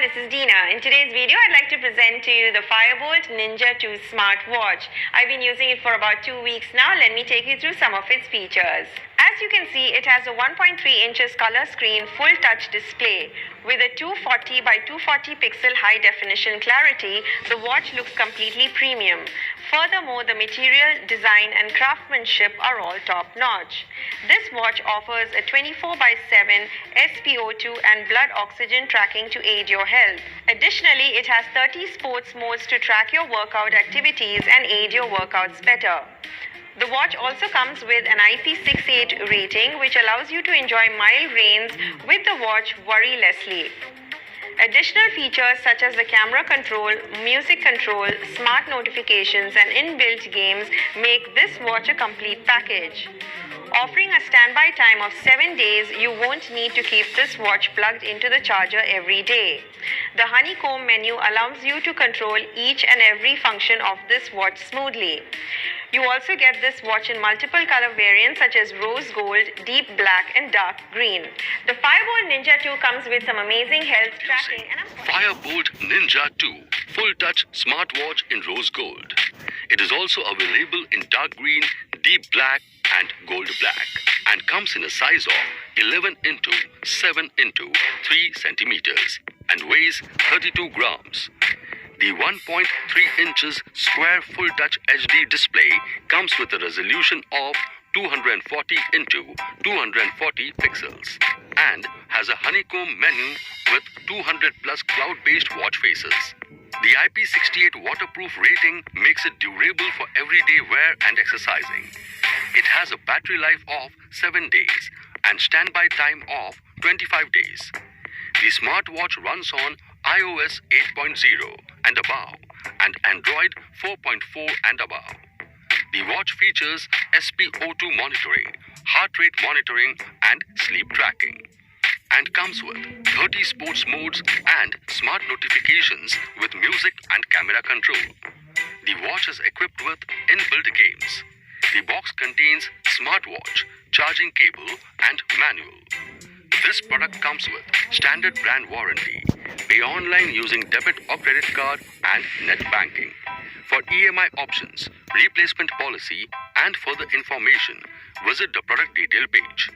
this is Dina. In today's video, I'd like to present to you the Boltt Ninja 2 smartwatch. I've been using it for about 2 weeks now. Let me take you through some of its features. As you can see, it has a 1.3 inches color screen full touch display. With a 240 by 240 pixel high definition clarity, the watch looks completely premium. Furthermore, the material, design and craftsmanship are all top notch. This watch offers a 24 by 7 SpO2 and blood oxygen tracking to aid your health. Additionally, it has 30 sports modes to track your workout activities and aid your workouts better. The watch also comes with an IP68 rating, which allows you to enjoy mild rains with the watch worrylessly. Additional features such as the camera control, music control, smart notifications and inbuilt games make this watch a complete package. Offering a standby time of 7 days, you won't need to keep this watch plugged into the charger every day. The honeycomb menu allows you to control each and every function of this watch smoothly. You also get this watch in multiple color variants such as rose gold, deep black and dark green. The Boltt Ninja 2 comes with some amazing health tracking. Boltt Ninja 2 full touch smartwatch in rose gold. It is also available in dark green, deep black and gold black and comes in a size of 11 into 7 into 3 centimeters and weighs 32 grams. The 1.3 inches square full touch HD display comes with a resolution of 240 into 240 pixels and has a honeycomb menu with 200 plus cloud-based watch faces. The IP68 waterproof rating makes it durable for everyday wear and exercising. It has a battery life of 7 days and standby time of 25 days. The smartwatch runs on iOS 8.0 and above and Android 4.4 and above. The watch features SpO2 monitoring, heart rate monitoring and sleep tracking and comes with 30 sports modes and smart notifications with music and camera control. The watch is equipped with inbuilt games. The box contains smartwatch, charging cable and manual. This product comes with standard brand warranty. Pay online using debit or credit card and net banking. For EMI options, replacement policy and further information, visit the product detail page.